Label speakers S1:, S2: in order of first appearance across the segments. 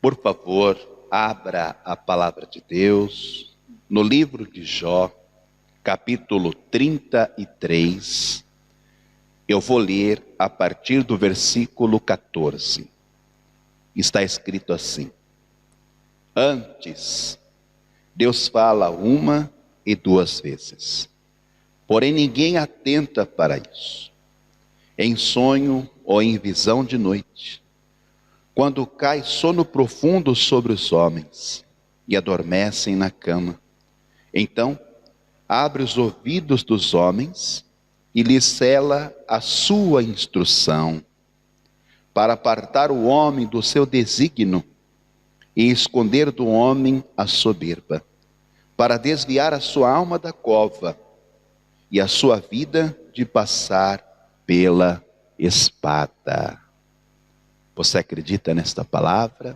S1: Por favor, abra a palavra de Deus no livro de Jó, capítulo 33. Eu vou ler a partir do versículo 14. Está escrito assim: Antes, Deus fala uma e duas vezes, porém ninguém atenta para isso. Em sonho ou em visão de noite, quando cai sono profundo sobre os homens e adormecem na cama, então abre os ouvidos dos homens e lhes cela a sua instrução, para apartar o homem do seu desígnio e esconder do homem a soberba, para desviar a sua alma da cova e a sua vida de passar pela espada. Você acredita nesta palavra?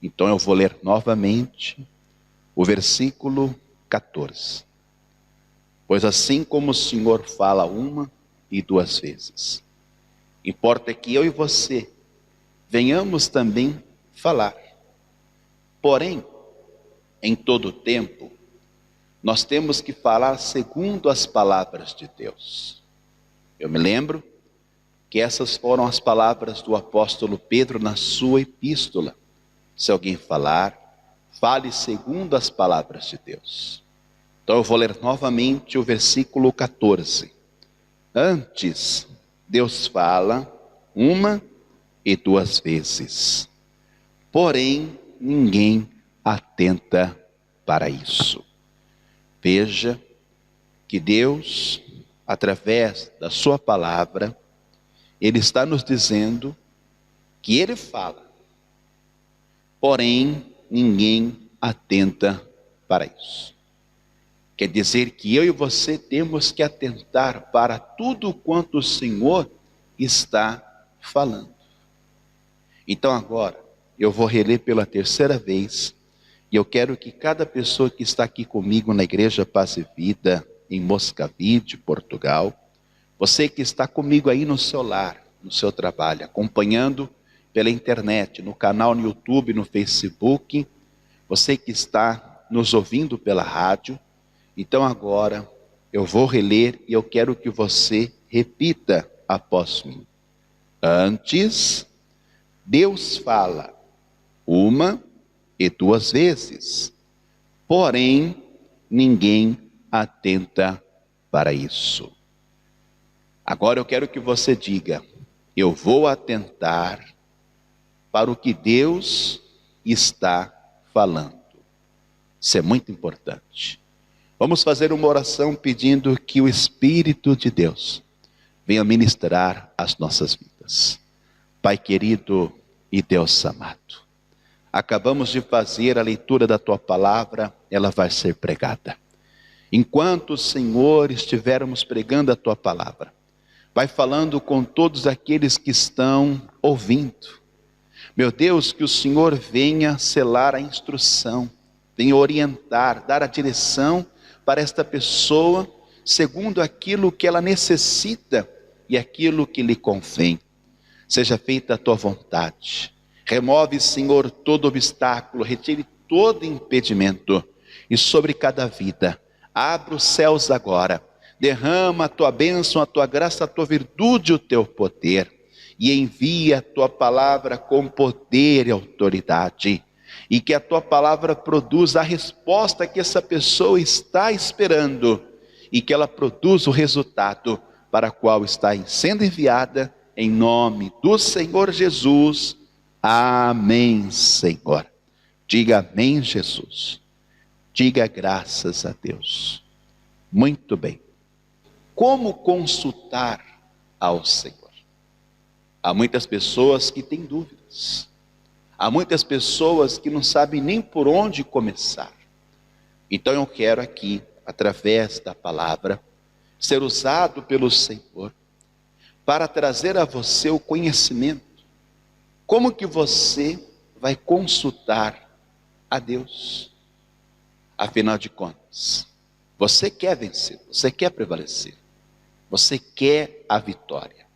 S1: Então eu vou ler novamente o versículo 14. Pois assim como o Senhor fala uma e duas vezes, importa que eu e você venhamos também falar. Porém, em todo tempo, nós temos que falar segundo as palavras de Deus. Eu me lembro que essas foram as palavras do apóstolo Pedro na sua epístola. Se alguém falar, fale segundo as palavras de Deus. Então eu vou ler novamente o versículo 14. Antes, Deus fala uma e duas vezes, porém ninguém atenta para isso. Veja que Deus, através da sua palavra, Ele está nos dizendo que Ele fala, porém ninguém atenta para isso. Quer dizer que eu e você temos que atentar para tudo quanto o Senhor está falando. Então agora, eu vou reler pela terceira vez, e eu quero que cada pessoa que está aqui comigo na Igreja Paz e Vida, em Moscavide, Portugal, você que está comigo aí no seu lar, no seu trabalho, acompanhando pela internet, no canal no YouTube, no Facebook, você que está nos ouvindo pela rádio, então agora eu vou reler e eu quero que você repita após mim. Antes, Deus fala uma e duas vezes, porém ninguém atenta para isso. Agora eu quero que você diga: eu vou atentar para o que Deus está falando. Isso é muito importante. Vamos fazer uma oração pedindo que o Espírito de Deus venha ministrar as nossas vidas. Pai querido e Deus amado, acabamos de fazer a leitura da Tua palavra, ela vai ser pregada. Enquanto, Senhor, estivermos pregando a Tua palavra, vai falando com todos aqueles que estão ouvindo. Meu Deus, que o Senhor venha selar a instrução, venha orientar, dar a direção para esta pessoa, segundo aquilo que ela necessita e aquilo que lhe convém. Seja feita a Tua vontade. Remove, Senhor, todo obstáculo, retire todo impedimento. E sobre cada vida, abre os céus agora. Derrama a Tua bênção, a Tua graça, a Tua virtude, o Teu poder. E envia a Tua palavra com poder e autoridade. E que a Tua palavra produza a resposta que essa pessoa está esperando. E que ela produza o resultado para o qual está sendo enviada, em nome do Senhor Jesus. Amém, Senhor. Diga amém, Jesus. Diga graças a Deus. Muito bem. Como consultar ao Senhor? Há muitas pessoas que têm dúvidas. Há muitas pessoas que não sabem nem por onde começar. Então eu quero aqui, através da palavra, ser usado pelo Senhor para trazer a você o conhecimento. Como que você vai consultar a Deus? Afinal de contas, você quer vencer, você quer prevalecer, você quer a vitória.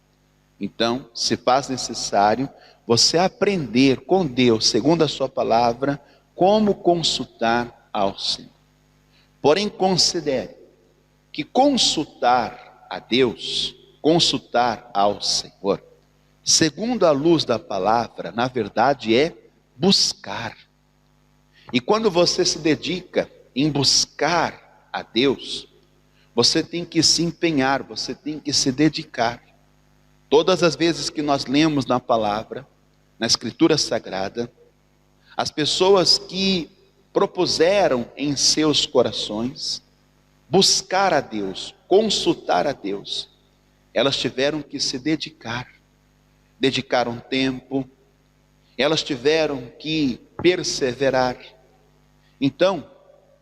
S1: Então, se faz necessário você aprender com Deus, segundo a sua palavra, como consultar ao Senhor. Porém, considere que consultar a Deus, consultar ao Senhor, segundo a luz da palavra, na verdade é buscar. E quando você se dedica em buscar a Deus, você tem que se empenhar, você tem que se dedicar. Todas as vezes que nós lemos na palavra, na Escritura Sagrada, as pessoas que propuseram em seus corações buscar a Deus, consultar a Deus, elas tiveram que se dedicar, dedicaram tempo, elas tiveram que perseverar. Então,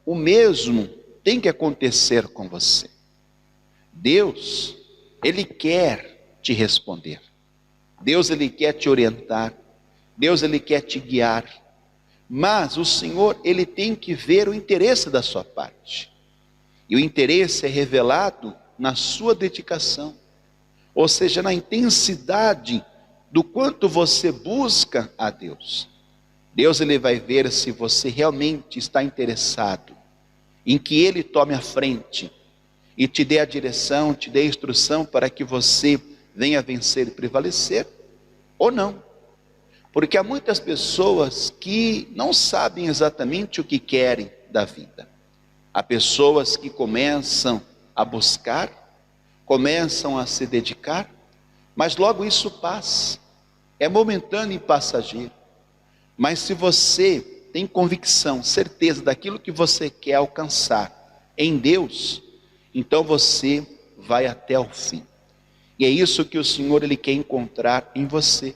S1: o mesmo tem que acontecer com você. Deus, Ele quer te responder. Deus, Ele quer te orientar. Deus, Ele quer te guiar. Mas o Senhor, Ele tem que ver o interesse da sua parte. E o interesse é revelado na sua dedicação. Ou seja, na intensidade do quanto você busca a Deus. Deus, Ele vai ver se você realmente está interessado em que Ele tome a frente e te dê a direção, te dê a instrução para que você venha vencer e prevalecer, ou não. Porque há muitas pessoas que não sabem exatamente o que querem da vida. Há pessoas que começam a buscar, começam a se dedicar, mas logo isso passa. É momentâneo e passageiro. Mas se você tem convicção, certeza daquilo que você quer alcançar em Deus, então você vai até o fim. E é isso que o Senhor, Ele quer encontrar em você.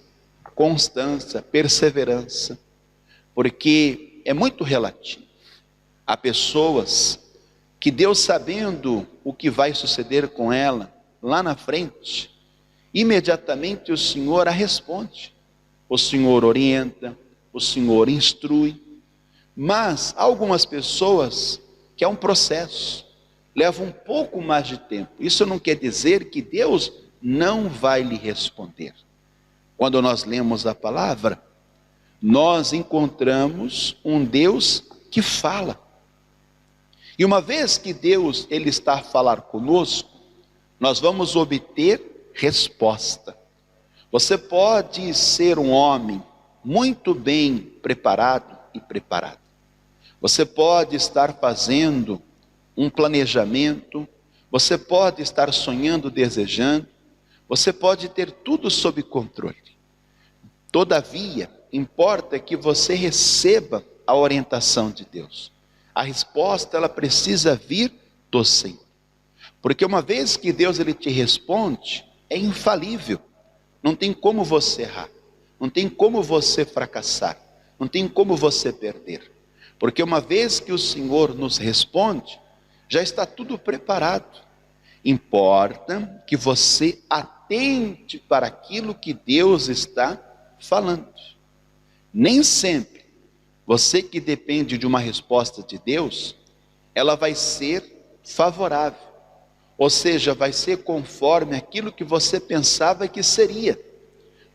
S1: Constância, perseverança. Porque é muito relativo. Há pessoas que Deus, sabendo o que vai suceder com ela lá na frente, imediatamente o Senhor a responde. O Senhor orienta, o Senhor instrui. Mas há algumas pessoas que é um processo, leva um pouco mais de tempo. Isso não quer dizer que Deus não vai lhe responder. Quando nós lemos a palavra, nós encontramos um Deus que fala. E uma vez que Deus, Ele está a falar conosco, nós vamos obter resposta. Você pode ser um homem muito bem preparado e preparado. Você pode estar fazendo um planejamento, você pode estar sonhando, desejando, você pode ter tudo sob controle. Todavia, importa que você receba a orientação de Deus. A resposta, ela precisa vir do Senhor. Porque uma vez que Deus, Ele te responde, é infalível. Não tem como você errar. Não tem como você fracassar. Não tem como você perder. Porque uma vez que o Senhor nos responde, já está tudo preparado. Importa que você atente para aquilo que Deus está falando. Nem sempre, você que depende de uma resposta de Deus, ela vai ser favorável. Ou seja, vai ser conforme aquilo que você pensava que seria.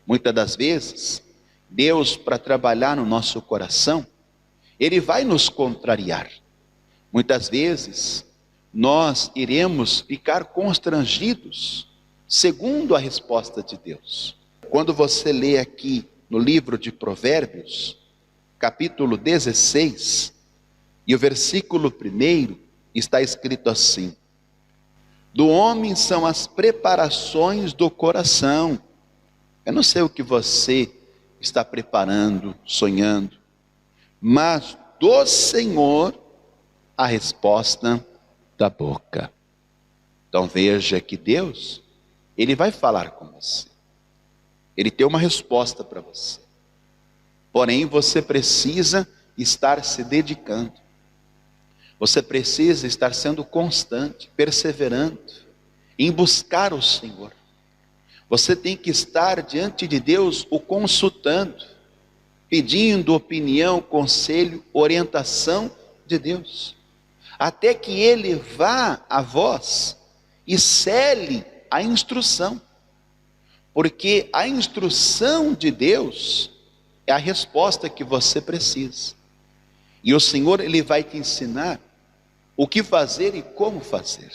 S1: Muitas das vezes, Deus, para trabalhar no nosso coração, Ele vai nos contrariar. Muitas vezes, nós iremos ficar constrangidos, segundo a resposta de Deus. Quando você lê aqui no livro de Provérbios, capítulo 16, e o versículo 1, está escrito assim: do homem são as preparações do coração. Eu não sei o que você está preparando, sonhando, mas do Senhor a resposta da boca. Então veja que Deus, Ele vai falar com você. Ele tem uma resposta para você. Porém, você precisa estar se dedicando. Você precisa estar sendo constante, perseverando em buscar o Senhor. Você tem que estar diante de Deus o consultando, pedindo opinião, conselho, orientação de Deus, até que Ele vá a vós e cele a instrução. porque a instrução de Deus é a resposta que você precisa. E o Senhor, Ele vai te ensinar o que fazer e como fazer.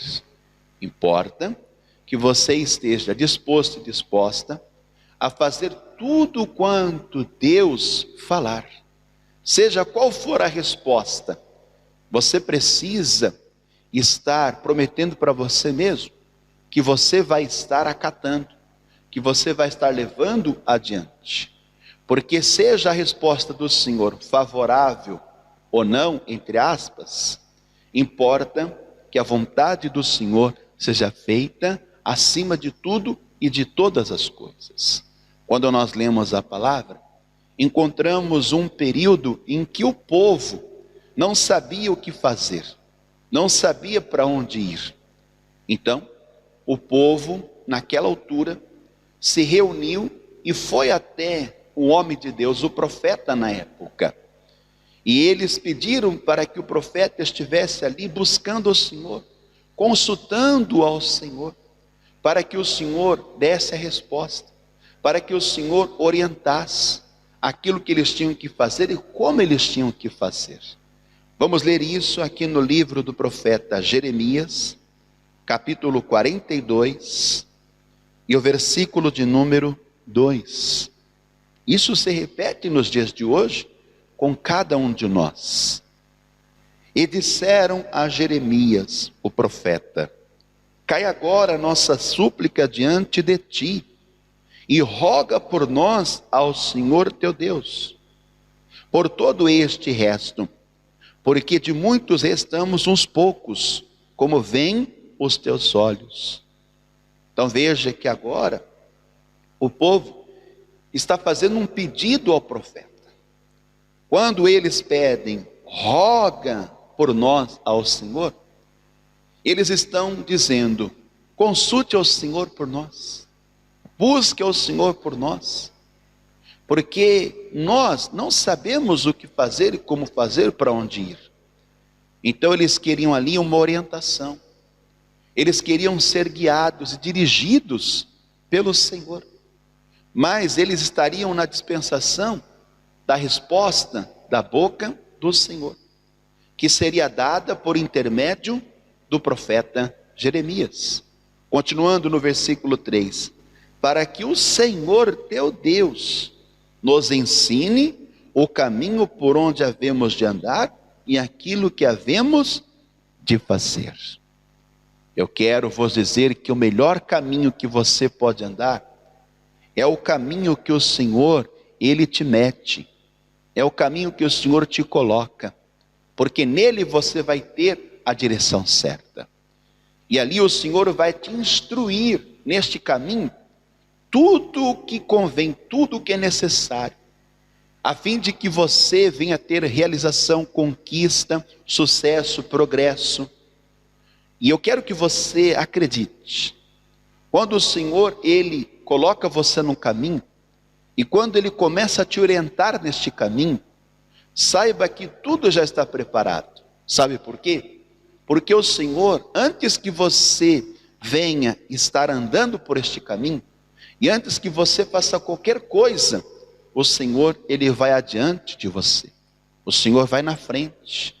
S1: Importa que você esteja disposto e disposta a fazer tudo quanto Deus falar. Seja qual for a resposta, você precisa estar prometendo para você mesmo que você vai estar acatando, que você vai estar levando adiante. Porque seja a resposta do Senhor favorável ou não, entre aspas, importa que a vontade do Senhor seja feita acima de tudo e de todas as coisas. Quando nós lemos a palavra, encontramos um período em que o povo não sabia o que fazer, não sabia para onde ir. Então, o povo, naquela altura, se reuniu e foi até o homem de Deus, o profeta na época. E eles pediram para que o profeta estivesse ali buscando o Senhor, consultando ao Senhor, para que o Senhor desse a resposta, para que o Senhor orientasse aquilo que eles tinham que fazer e como eles tinham que fazer. Vamos ler isso aqui no livro do profeta Jeremias, capítulo 42, e o versículo de número 2. Isso se repete nos dias de hoje com cada um de nós. E disseram a Jeremias, o profeta: cai agora nossa súplica diante de ti, e roga por nós ao Senhor teu Deus, por todo este resto, porque de muitos restamos uns poucos, como veem os teus olhos. Então veja que agora o povo está fazendo um pedido ao profeta. Quando eles pedem, roga por nós ao Senhor, eles estão dizendo, consulte ao Senhor por nós, busque ao Senhor por nós, porque nós não sabemos o que fazer e como fazer, para onde ir. Então eles queriam ali uma orientação, eles queriam ser guiados e dirigidos pelo Senhor, mas eles estariam na dispensação da resposta da boca do Senhor, que seria dada por intermédio do profeta Jeremias. Continuando no versículo 3, para que o Senhor teu Deus nos ensine o caminho por onde havemos de andar e aquilo que havemos de fazer. Eu quero vos dizer que o melhor caminho que você pode andar é o caminho que o Senhor, Ele te mete, é o caminho que o Senhor te coloca, porque nele você vai ter a direção certa. E ali o Senhor vai te instruir neste caminho, tudo o que convém, tudo o que é necessário, a fim de que você venha ter realização, conquista, sucesso, progresso. E eu quero que você acredite, quando o Senhor, Ele coloca você no caminho, e quando Ele começa a te orientar neste caminho, saiba que tudo já está preparado. Sabe por quê? Porque o Senhor, antes que você venha estar andando por este caminho, e antes que você faça qualquer coisa, o Senhor, Ele vai adiante de você. O Senhor vai na frente.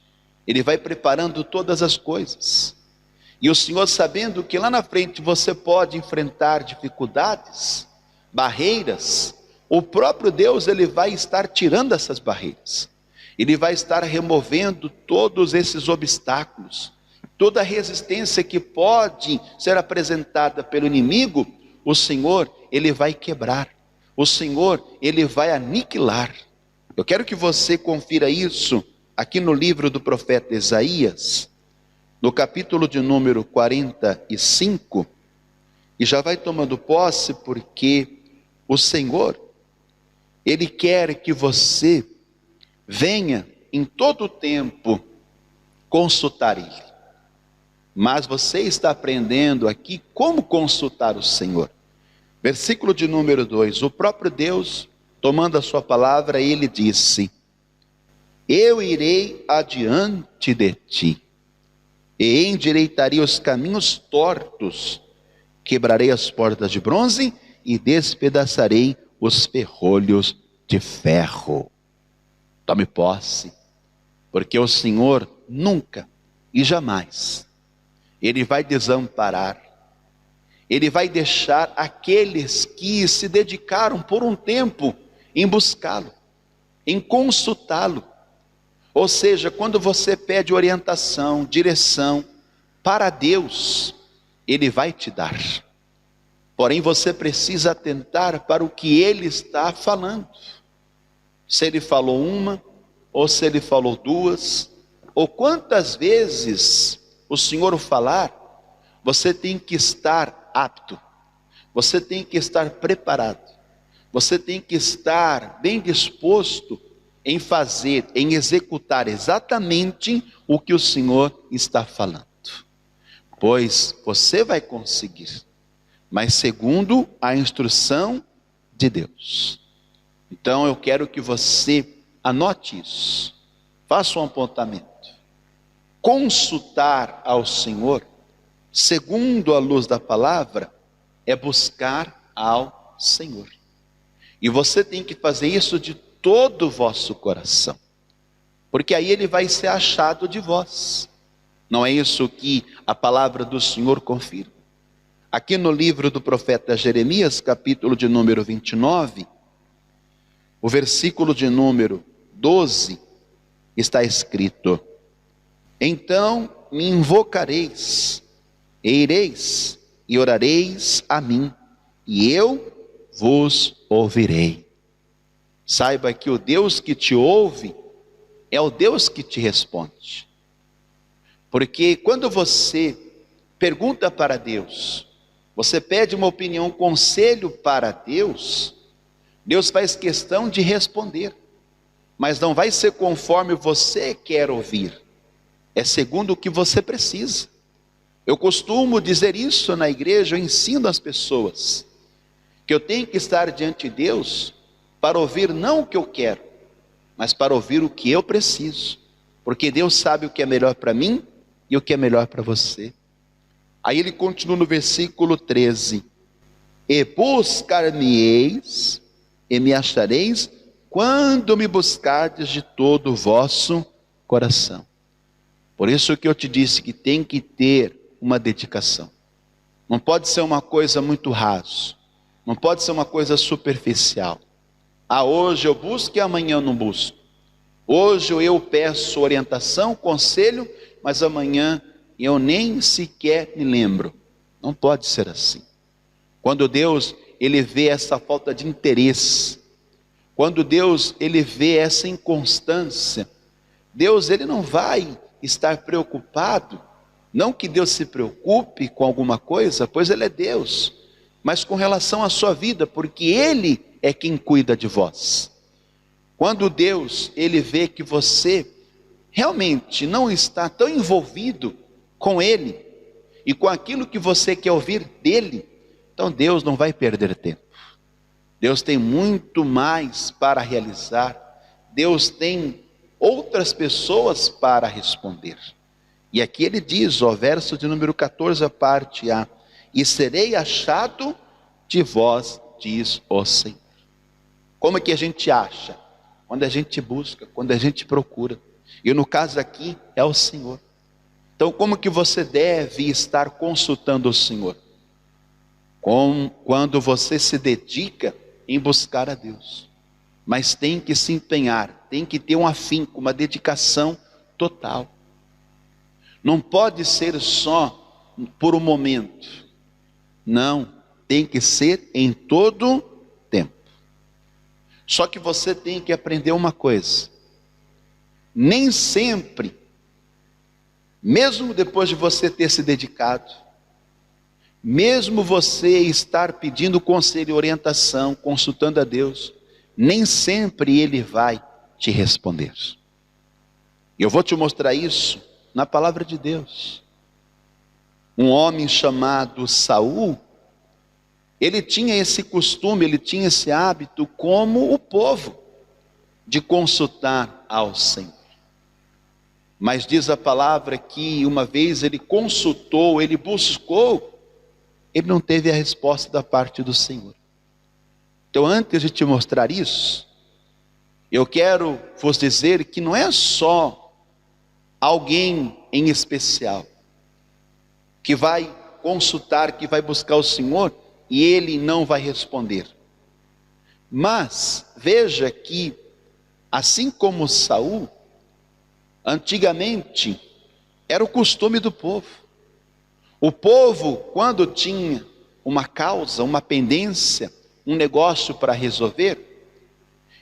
S1: Ele vai preparando todas as coisas. E o Senhor, sabendo que lá na frente você pode enfrentar dificuldades, barreiras, o próprio Deus, Ele vai estar tirando essas barreiras. Ele vai estar removendo todos esses obstáculos, toda a resistência que pode ser apresentada pelo inimigo, o Senhor, Ele vai quebrar. O Senhor, Ele vai aniquilar. Eu quero que você confira isso aqui no livro do profeta Isaías, no capítulo de número 45, e já vai tomando posse, porque o Senhor, Ele quer que você venha em todo o tempo consultar Ele. Mas você está aprendendo aqui como consultar o Senhor. Versículo de número 2, o próprio Deus, tomando a sua palavra, Ele disse: eu irei adiante de ti, e endireitarei os caminhos tortos, quebrarei as portas de bronze, e despedaçarei os ferrolhos de ferro. Tome posse, porque o Senhor nunca e jamais, Ele vai desamparar, Ele vai deixar aqueles que se dedicaram por um tempo em buscá-lo, em consultá-lo. Ou seja, quando você pede orientação, direção para Deus, Ele vai te dar. Porém, você precisa atentar para o que Ele está falando. Se Ele falou uma, ou se Ele falou duas, ou quantas vezes o Senhor falar, você tem que estar apto, você tem que estar preparado, você tem que estar bem disposto em fazer, em executar exatamente o que o Senhor está falando. Pois você vai conseguir, mas segundo a instrução de Deus. Então eu quero que você anote isso, faça um apontamento. Consultar ao Senhor, segundo a luz da palavra, é buscar ao Senhor. E você tem que fazer isso de todo o vosso coração, porque aí Ele vai ser achado de vós. Não é isso que a palavra do Senhor confirma? Aqui no livro do profeta Jeremias, capítulo de número 29, o versículo de número 12, está escrito: então me invocareis, e ireis, e orareis a mim, e eu vos ouvirei. Saiba que o Deus que te ouve é o Deus que te responde. Porque quando você pergunta para Deus, você pede uma opinião, um conselho para Deus, Deus faz questão de responder, mas não vai ser conforme você quer ouvir, é segundo o que você precisa. Eu costumo dizer isso na igreja, eu ensino as pessoas, que eu tenho que estar diante de Deus para ouvir não o que eu quero, mas para ouvir o que eu preciso, porque Deus sabe o que é melhor para mim e o que é melhor para você. Aí ele continua no versículo 13: e buscar-me-eis, e me achareis, quando me buscardes de todo o vosso coração. Por isso que eu te disse que tem que ter uma dedicação. Não pode ser uma coisa muito raso, não pode ser uma coisa superficial. Ah, hoje eu busco e amanhã eu não busco. Hoje eu peço orientação, conselho, mas amanhã eu nem sequer me lembro. Não pode ser assim. Quando Deus, Ele vê essa falta de interesse, quando Deus, Ele vê essa inconstância, Deus, Ele não vai estar preocupado, não que Deus se preocupe com alguma coisa, pois Ele é Deus, mas com relação à sua vida, porque Ele é quem cuida de vós. Quando Deus, Ele vê que você realmente não está tão envolvido com Ele, e com aquilo que você quer ouvir dEle, então Deus não vai perder tempo. Deus tem muito mais para realizar, Deus tem outras pessoas para responder. E aqui ele diz, ó, verso de número 14, a parte A: e serei achado de vós, diz o Senhor. Como é que a gente acha? Quando a gente busca, quando a gente procura. E no caso aqui é o Senhor. Então como que você deve estar consultando o Senhor? Quando você se dedica em buscar a Deus. Mas tem que se empenhar, tem que ter um afinco, uma dedicação total. Não pode ser só por um momento. Não, tem que ser em todo tempo. Só que você tem que aprender uma coisa: nem sempre, mesmo depois de você ter se dedicado, mesmo você estar pedindo conselho e orientação, consultando a Deus, nem sempre Ele vai te responder. Eu vou te mostrar isso na palavra de Deus. Um homem chamado Saul, ele tinha esse costume, ele tinha esse hábito, como o povo, de consultar ao Senhor. Mas diz a palavra que uma vez ele consultou, ele buscou, ele não teve a resposta da parte do Senhor. Então, antes de te mostrar isso, eu quero vos dizer que não é só alguém em especial que vai consultar, que vai buscar o Senhor e ele não vai responder. Mas veja que, assim como Saul, antigamente era o costume do povo. O povo, quando tinha uma causa, uma pendência, um negócio para resolver,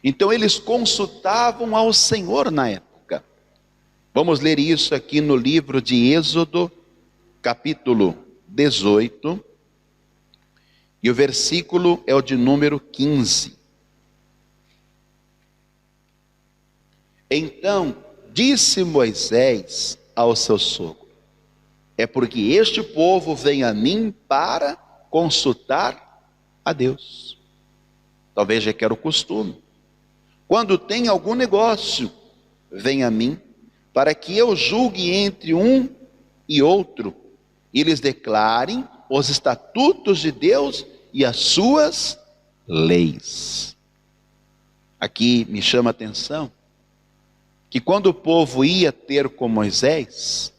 S1: então eles consultavam ao Senhor na época. Vamos ler isso aqui no livro de Êxodo, capítulo 18, e o versículo é o de número 15. Então disse Moisés ao seu sogro: é porque este povo vem a mim para consultar a Deus. Talvez já que era o costume. Quando tem algum negócio, vem a mim para que eu julgue entre um e outro, e lhes declarem os estatutos de Deus e as suas leis. Aqui me chama a atenção que quando o povo ia ter com Moisés,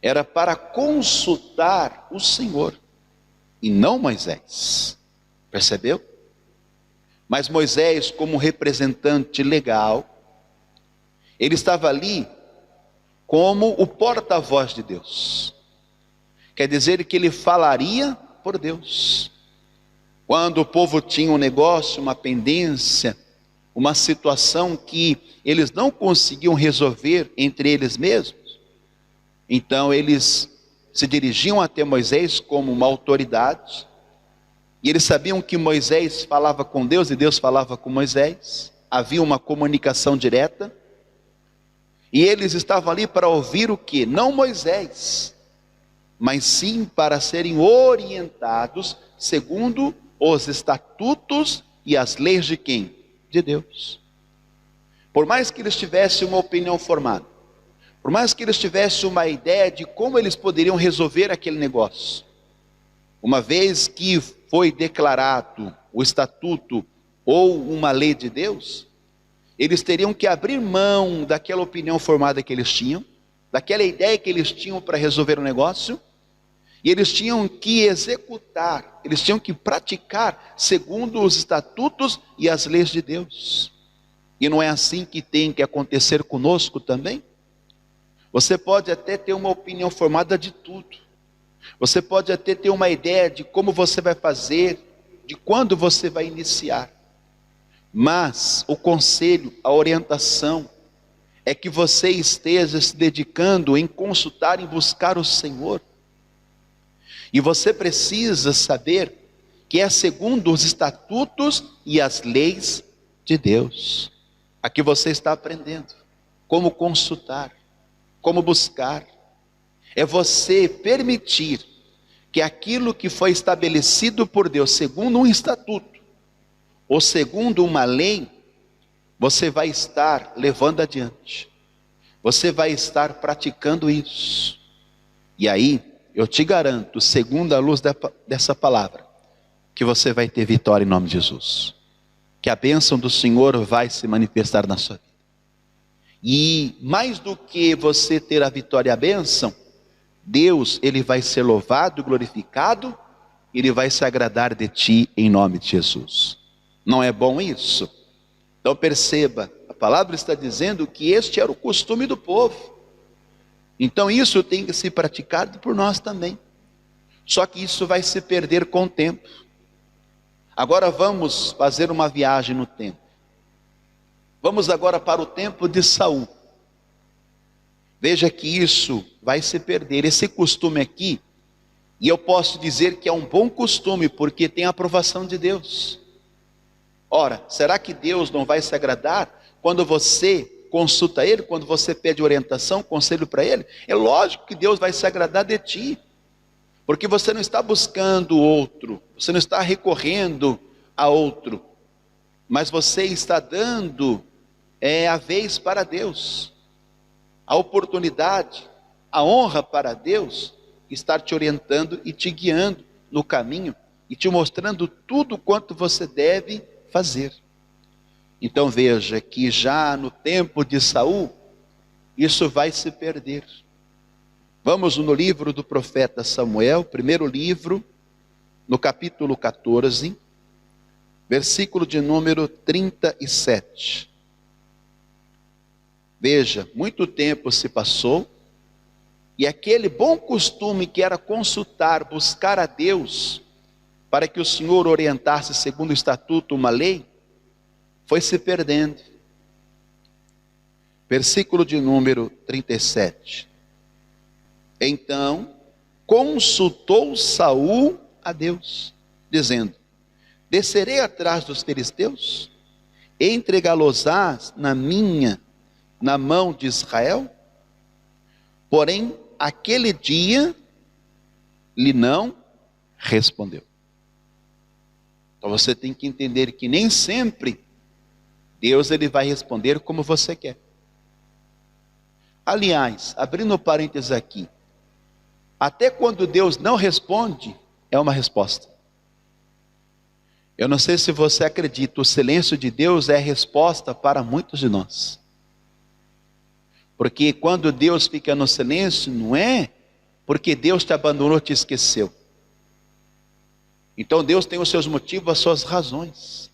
S1: era para consultar o Senhor, e não Moisés. Percebeu? Mas Moisés, como representante legal, ele estava ali como o porta-voz de Deus. Quer dizer que ele falaria por Deus. Quando o povo tinha um negócio, uma pendência, uma situação que eles não conseguiam resolver entre eles mesmos, então eles se dirigiam até Moisés como uma autoridade, e eles sabiam que Moisés falava com Deus e Deus falava com Moisés, havia uma comunicação direta, e eles estavam ali para ouvir o que? Não Moisés, mas sim para serem orientados segundo os estatutos e as leis de quem? De Deus. Por mais que eles tivessem uma opinião formada, por mais que eles tivessem uma ideia de como eles poderiam resolver aquele negócio, uma vez que foi declarado o estatuto ou uma lei de Deus, eles teriam que abrir mão daquela opinião formada que eles tinham, daquela ideia que eles tinham para resolver o negócio, e eles tinham que executar, eles tinham que praticar segundo os estatutos e as leis de Deus. E não é assim que tem que acontecer conosco também? Você pode até ter uma opinião formada de tudo, você pode até ter uma ideia de como você vai fazer, de quando você vai iniciar, mas o conselho, a orientação, é que você esteja se dedicando em consultar, em buscar o Senhor. E você precisa saber que é segundo os estatutos e as leis de Deus. Aqui você está aprendendo como consultar, como buscar. É você permitir que aquilo que foi estabelecido por Deus, segundo um estatuto, ou segundo uma lei, você vai estar levando adiante. Você vai estar praticando isso. E aí, eu te garanto, segundo a luz dessa palavra, que você vai ter vitória em nome de Jesus. Que a bênção do Senhor vai se manifestar na sua vida. E mais do que você ter a vitória e a bênção, Deus, Ele vai ser louvado, glorificado, Ele vai se agradar de ti em nome de Jesus. Não é bom isso? Então perceba, a palavra está dizendo que este era o costume do povo. Então isso tem que ser praticado por nós também. Só que isso vai se perder com o tempo. Agora vamos fazer uma viagem no tempo. Vamos agora para o tempo de Saul. Veja que isso vai se perder, esse costume aqui, e eu posso dizer que é um bom costume, porque tem a aprovação de Deus. Ora, será que Deus não vai se agradar quando você consulta Ele, quando você pede orientação, conselho para Ele? É lógico que Deus vai se agradar de ti, porque você não está buscando outro, você não está recorrendo a outro, mas você está dando a vez para Deus, a oportunidade, a honra para Deus estar te orientando e te guiando no caminho e te mostrando tudo quanto você deve fazer. Então veja que já no tempo de Saul, isso vai se perder. Vamos no livro do profeta Samuel, primeiro livro, no capítulo 14, versículo de número 37. Veja, muito tempo se passou, e aquele bom costume que era consultar, buscar a Deus, para que o Senhor orientasse segundo o estatuto uma lei, foi se perdendo. Versículo de número 37. Então consultou Saul a Deus, dizendo: descerei atrás dos filisteus, entregá-los-ás na mão de Israel? Porém, aquele dia lhe não respondeu. Então você tem que entender que nem sempre Deus ele vai responder como você quer. Aliás, abrindo parênteses aqui, até quando Deus não responde, é uma resposta. Eu não sei se você acredita, o silêncio de Deus é resposta para muitos de nós. Porque quando Deus fica no silêncio, não é porque Deus te abandonou, te esqueceu. Então Deus tem os seus motivos, as suas razões.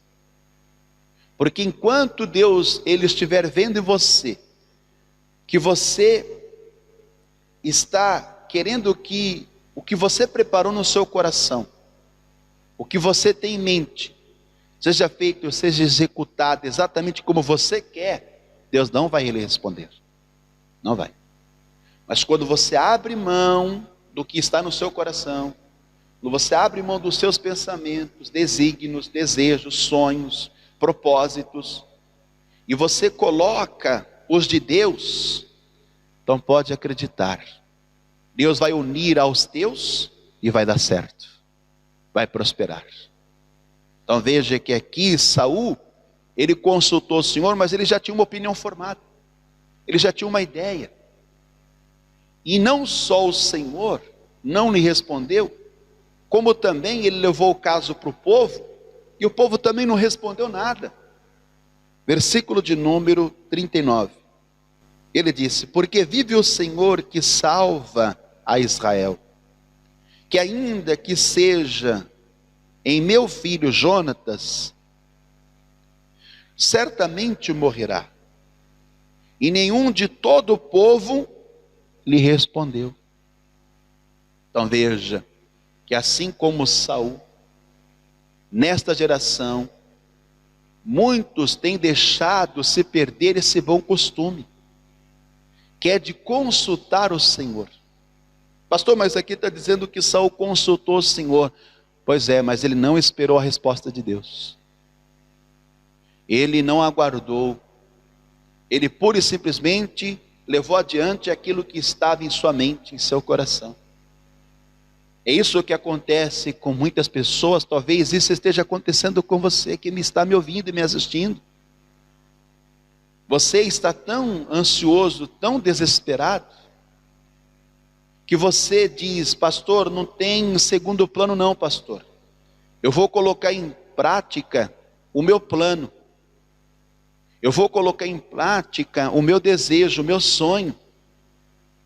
S1: Porque enquanto Deus ele estiver vendo em você, que você está querendo que o que você preparou no seu coração, o que você tem em mente, seja feito, seja executado exatamente como você quer, Deus não vai lhe responder. Não vai. Mas quando você abre mão do que está no seu coração, quando você abre mão dos seus pensamentos, desígnios, desejos, sonhos, propósitos, e você coloca os de Deus, então pode acreditar, Deus vai unir aos teus e vai dar certo, vai prosperar. Então veja que aqui Saul, ele consultou o Senhor, mas ele já tinha uma opinião formada, ele já tinha uma ideia. E não só o Senhor não lhe respondeu, como também ele levou o caso para o povo, e o povo também não respondeu nada. Versículo de número 39. Ele disse: porque vive o Senhor que salva a Israel, que ainda que seja em meu filho Jonatas, certamente morrerá. E nenhum de todo o povo lhe respondeu. Então veja, que assim como Saul, nesta geração, muitos têm deixado se perder esse bom costume, que é de consultar o Senhor. Pastor, mas aqui está dizendo que Saul consultou o Senhor. Pois é, mas ele não esperou a resposta de Deus. Ele não aguardou. Ele pura e simplesmente levou adiante aquilo que estava em sua mente, em seu coração. É isso que acontece com muitas pessoas. Talvez isso esteja acontecendo com você que me está me ouvindo e me assistindo. Você está tão ansioso, tão desesperado, que você diz: pastor, não tem segundo plano não, pastor. Eu vou colocar em prática o meu plano. Eu vou colocar em prática o meu desejo, o meu sonho.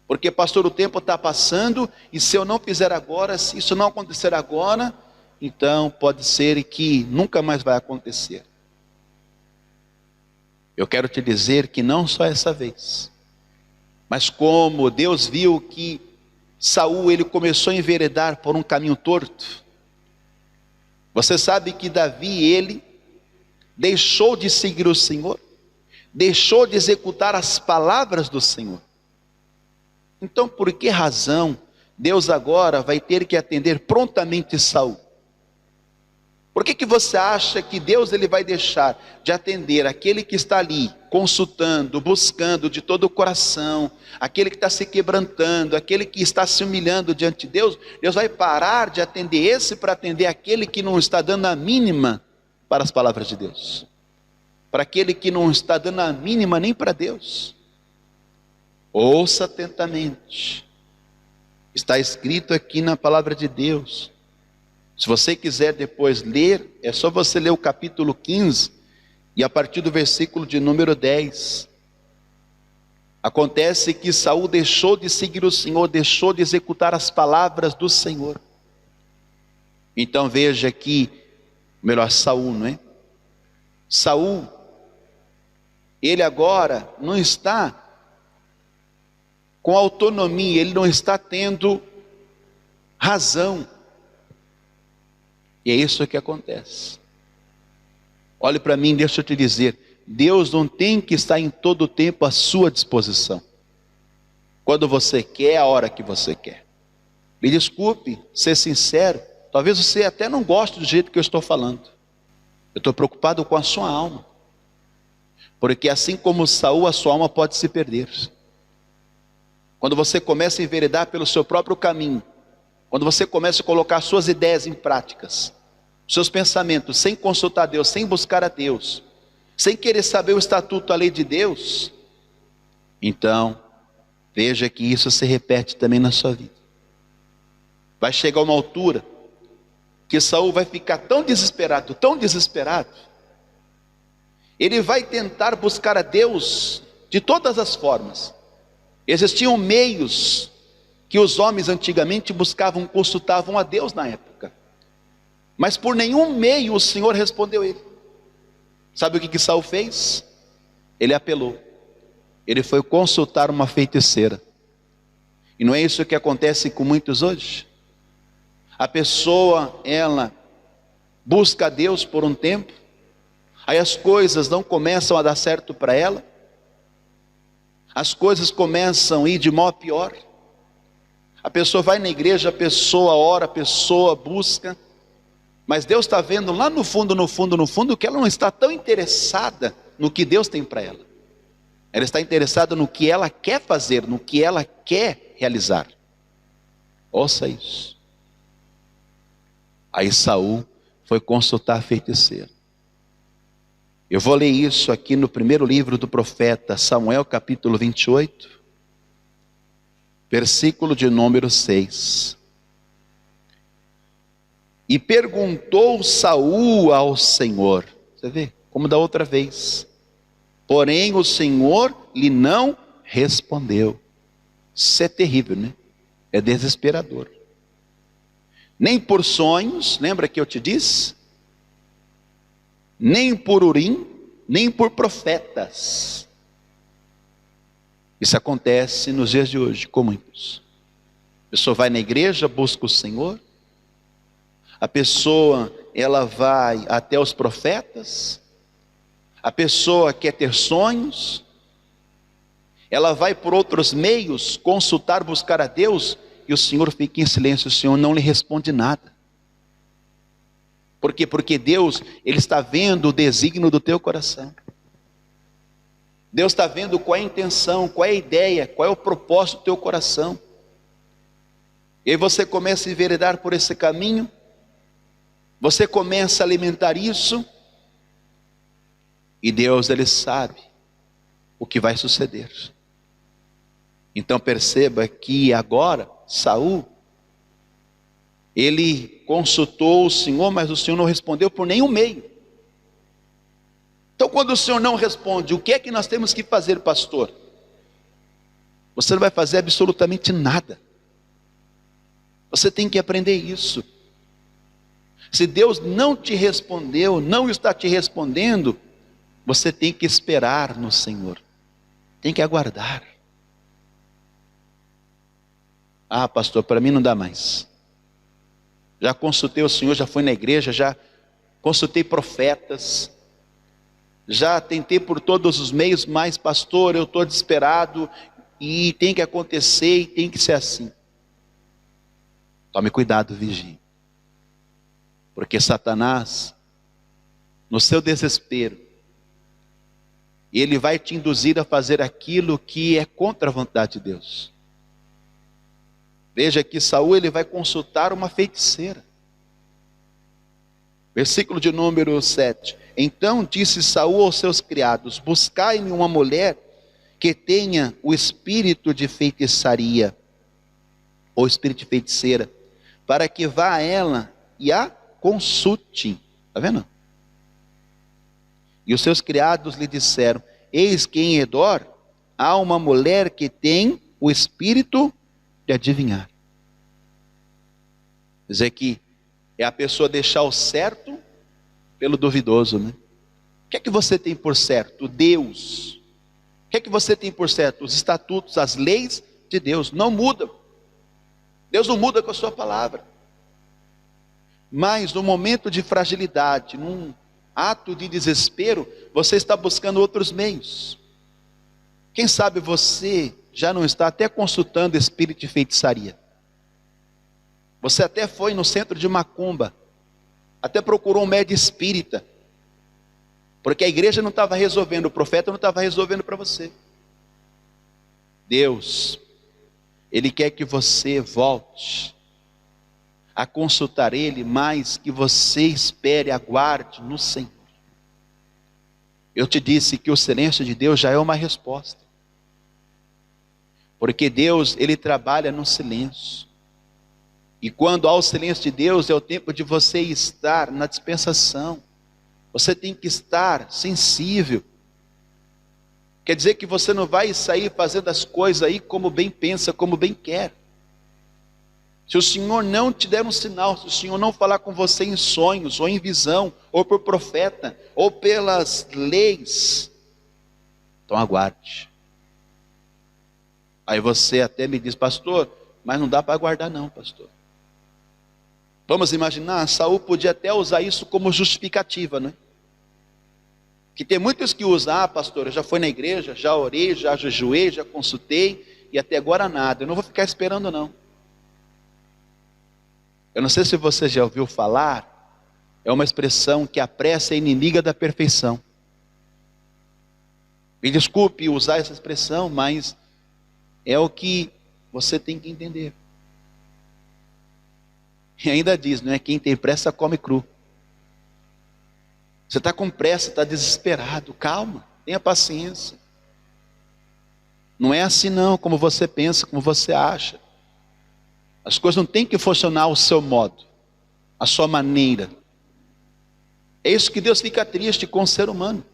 S1: Porque, pastor, o tempo está passando, e se eu não fizer agora, se isso não acontecer agora, então pode ser que nunca mais vai acontecer. Eu quero te dizer que não só essa vez, mas como Deus viu que Saul ele começou a enveredar por um caminho torto. Você sabe que Davi ele deixou de seguir o Senhor, deixou de executar as palavras do Senhor. Então, por que razão Deus agora vai ter que atender prontamente Saul? Por que você acha que Deus ele vai deixar de atender aquele que está ali, consultando, buscando de todo o coração, aquele que está se quebrantando, aquele que está se humilhando diante de Deus? Deus vai parar de atender esse para atender aquele que não está dando a mínima para as palavras de Deus, para aquele que não está dando a mínima nem para Deus. Ouça atentamente, está escrito aqui na palavra de Deus, Se você quiser depois ler, é só você ler o capítulo 15 e a partir do versículo de número 10. Acontece que Saul deixou de seguir o Senhor, deixou de executar as palavras do Senhor. Então veja que, melhor, Saul, não é? Saul, ele agora não está com autonomia, ele não está tendo razão. E é isso que acontece. Olhe para mim, deixa eu te dizer, Deus não tem que estar em todo o tempo à sua disposição. Quando você quer, a hora que você quer. Me desculpe, ser sincero, talvez você até não goste do jeito que eu estou falando. Eu estou preocupado com a sua alma. Porque assim como Saul, a sua alma pode se perder. Quando você começa a enveredar pelo seu próprio caminho, quando você começa a colocar suas ideias em práticas, seus pensamentos, sem consultar Deus, sem buscar a Deus, sem querer saber o estatuto, a lei de Deus, então, veja que isso se repete também na sua vida. Vai chegar uma altura que Saul vai ficar tão desesperado, ele vai tentar buscar a Deus de todas as formas. Existiam meios que os homens antigamente buscavam, consultavam a Deus na época, mas por nenhum meio o Senhor respondeu ele. Sabe o que Saul fez? Ele apelou, ele foi consultar uma feiticeira. E não é isso que acontece com muitos hoje? A pessoa, ela busca a Deus por um tempo, aí as coisas não começam a dar certo para ela, as coisas começam a ir de mal a pior. A pessoa vai na igreja, a pessoa ora, a pessoa busca, mas Deus está vendo lá no fundo, que ela não está tão interessada no que Deus tem para ela. Ela está interessada no que ela quer fazer, no que ela quer realizar. Ouça isso. Aí Saul foi consultar a feiticeira. Eu vou ler isso aqui no primeiro livro do profeta Samuel, capítulo 28, versículo de número 6. E perguntou Saul ao Senhor, você vê, como da outra vez, porém o Senhor lhe não respondeu. Isso é terrível, né? É desesperador. Nem por sonhos, lembra que eu te disse? Nem por Urim, nem por profetas. Isso acontece nos dias de hoje, com muitos. A pessoa vai na igreja, busca o Senhor. A pessoa, ela vai até os profetas. A pessoa quer ter sonhos. Ela vai por outros meios consultar, buscar a Deus. E o Senhor fica em silêncio, o Senhor não lhe responde nada. Por quê? Porque Deus, Ele está vendo o desígnio do teu coração. Deus está vendo qual é a intenção, qual é a ideia, qual é o propósito do teu coração. E aí você começa a enveredar por esse caminho, você começa a alimentar isso, e Deus, Ele sabe o que vai suceder. Então perceba que agora, Saul, ele consultou o Senhor, mas o Senhor não respondeu por nenhum meio. Então quando o Senhor não responde, o que é que nós temos que fazer, pastor? Você não vai fazer absolutamente nada. Você tem que aprender isso. Se Deus não te respondeu, não está te respondendo, você tem que esperar no Senhor. Tem que aguardar. Ah, pastor, para mim não dá mais. Já consultei o Senhor, já fui na igreja, já consultei profetas, já tentei por todos os meios, mas pastor, eu estou desesperado, e tem que acontecer, e tem que ser assim. Tome cuidado, vigie. Porque Satanás, no seu desespero, ele vai te induzir a fazer aquilo que é contra a vontade de Deus. Veja que Saul, ele vai consultar uma feiticeira. Versículo de número 7. Então disse Saul aos seus criados: buscai-me uma mulher que tenha o espírito de feitiçaria, ou espírito de feiticeira, para que vá a ela e a consulte. Está vendo? E os seus criados lhe disseram: eis que em Endor há uma mulher que tem o espírito de adivinhar. Quer dizer que é a pessoa deixar o certo pelo duvidoso, né? O que é que você tem por certo? Deus. O que é que você tem por certo? Os estatutos, as leis de Deus não mudam. Deus não muda com a sua palavra. Mas no momento de fragilidade, num ato de desespero, você está buscando outros meios. Quem sabe você já não está até consultando espírito de feitiçaria. Você até foi no centro de macumba, até procurou um médium espírita, porque a igreja não estava resolvendo, o profeta não estava resolvendo para você. Deus, Ele quer que você volte a consultar Ele, mas que você espere, aguarde no Senhor. Eu te disse que o silêncio de Deus já é uma resposta, porque Deus, Ele trabalha no silêncio. E quando há o silêncio de Deus, é o tempo de você estar na dispensação. Você tem que estar sensível. Quer dizer que você não vai sair fazendo as coisas aí como bem pensa, como bem quer. Se o Senhor não te der um sinal, se o Senhor não falar com você em sonhos, ou em visão, ou por profeta, ou pelas leis, então aguarde. Aí você até me diz: pastor, mas não dá para aguardar não, pastor. Vamos imaginar, Saul podia até usar isso como justificativa, né? Que tem muitos que usam: pastor, eu já fui na igreja, já orei, já jejuei, já consultei, e até agora nada, eu não vou ficar esperando não. Eu não sei se você já ouviu falar, é uma expressão que a pressa é inimiga da perfeição. Me desculpe usar essa expressão, mas é o que você tem que entender. E ainda diz, não é? Quem tem pressa come cru. Você está com pressa, está desesperado, calma, tenha paciência. Não é assim não, como você pensa, como você acha. As coisas não têm que funcionar ao seu modo, à sua maneira. É isso que Deus fica triste com o ser humano.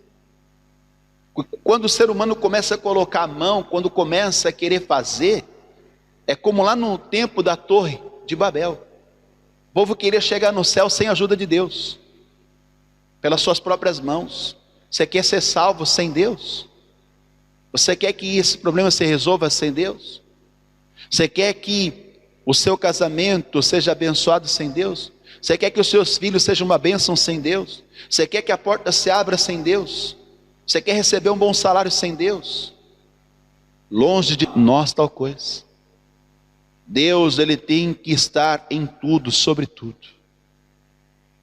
S1: Quando o ser humano começa a colocar a mão, quando começa a querer fazer, é como lá no tempo da Torre de Babel. O povo queria chegar no céu sem a ajuda de Deus, pelas suas próprias mãos. Você quer ser salvo sem Deus? Você quer que esse problema se resolva sem Deus? Você quer que o seu casamento seja abençoado sem Deus? Você quer que os seus filhos sejam uma bênção sem Deus? Você quer que a porta se abra sem Deus? Você quer receber um bom salário sem Deus? Longe de nós tal coisa. Deus, Ele tem que estar em tudo, sobre tudo.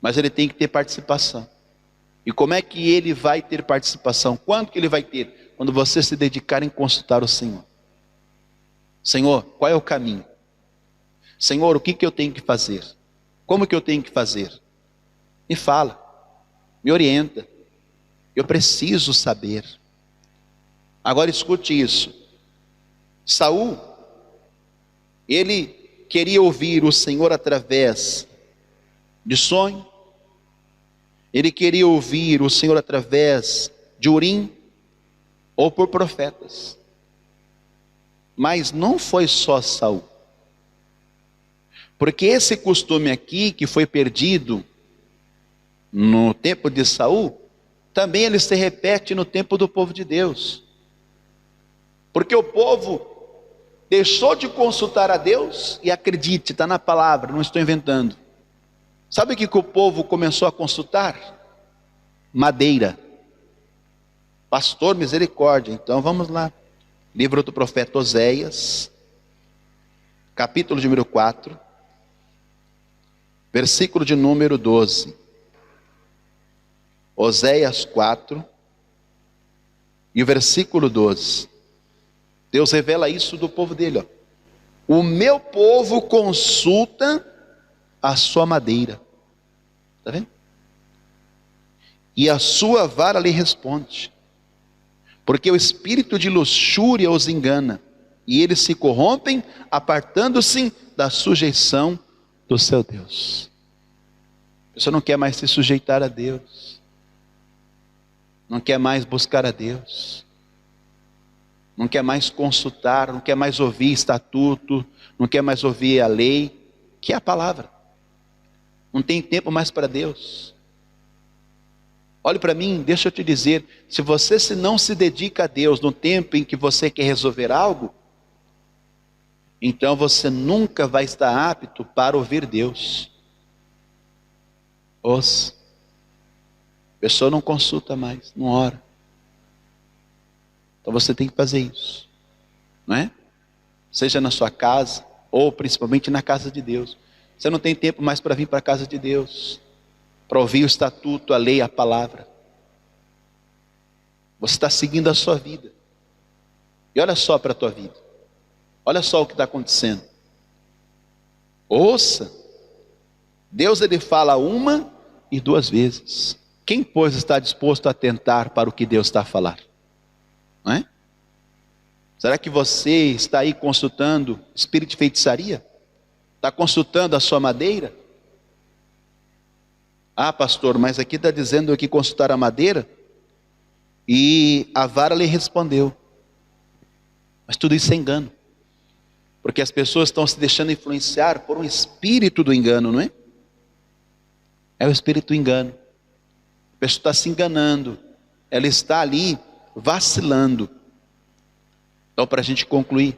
S1: Mas Ele tem que ter participação. E como é que Ele vai ter participação? Quando que Ele vai ter? Quando você se dedicar em consultar o Senhor. Senhor, qual é o caminho? Senhor, o que eu tenho que fazer? Como que eu tenho que fazer? Me fala, me orienta. Eu preciso saber. Agora escute isso. Saul, ele queria ouvir o Senhor através de sonho. Ele queria ouvir o Senhor através de Urim ou por profetas. Mas não foi só Saul. Porque esse costume aqui, que foi perdido no tempo de Saul, também ele se repete no tempo do povo de Deus. Porque o povo deixou de consultar a Deus, e acredite, está na palavra, não estou inventando. Sabe o que o povo começou a consultar? Madeira. Pastor, misericórdia. Então vamos lá. Livro do profeta Oséias, capítulo de número 4. Versículo de número 12. Oséias 4 e o versículo 12. Deus revela isso do povo dele. Ó. O meu povo consulta a sua madeira. Está vendo? E a sua vara lhe responde. Porque o espírito de luxúria os engana, e eles se corrompem, apartando-se da sujeição do seu Deus. pessoa não quer mais se sujeitar a Deus, não quer mais buscar a Deus, não quer mais consultar, não quer mais ouvir estatuto, não quer mais ouvir a lei, que é a palavra. Não tem tempo mais para Deus. Olhe para mim, deixa eu te dizer, se você não se dedica a Deus no tempo em que você quer resolver algo, então você nunca vai estar apto para ouvir Deus. Ouça. A pessoa não consulta mais, não ora. Então você tem que fazer isso, não é? Seja na sua casa, ou principalmente na casa de Deus. Você não tem tempo mais para vir para a casa de Deus, para ouvir o estatuto, a lei, a palavra. Você está seguindo a sua vida. E olha só para a tua vida. Olha só o que está acontecendo. Ouça. Deus, ele fala uma e duas vezes. Quem, pois, está disposto a atentar para o que Deus está a falar? Não é? Será que você está aí consultando espírito de feitiçaria? Está consultando a sua madeira? Ah, pastor, mas aqui está dizendo que consultar a madeira. E a vara lhe respondeu. Mas tudo isso é engano. Porque as pessoas estão se deixando influenciar por um espírito do engano, não é? É o espírito do engano. A pessoa está se enganando. Ela está ali vacilando. Então, para a gente concluir,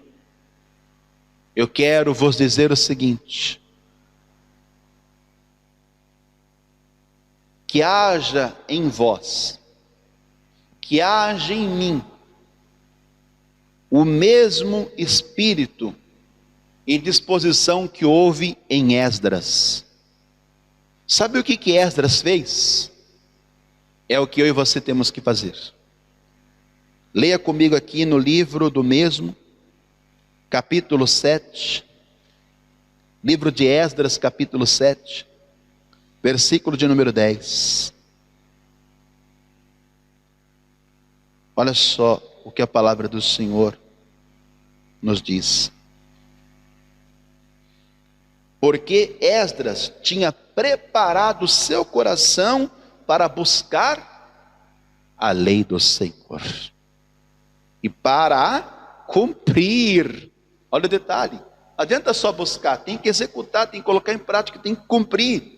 S1: eu quero vos dizer o seguinte: que haja em vós, que haja em mim, o mesmo espírito e disposição que houve em Esdras. Sabe o que Esdras fez? É o que eu e você temos que fazer. Leia comigo aqui no livro do mesmo, capítulo 7, livro de Esdras, capítulo 7, versículo de número 10. Olha só o que a palavra do Senhor nos diz. Porque Esdras tinha preparado seu coração para buscar a lei do Senhor e para a cumprir. Olha o detalhe, não adianta só buscar, tem que executar, tem que colocar em prática, tem que cumprir.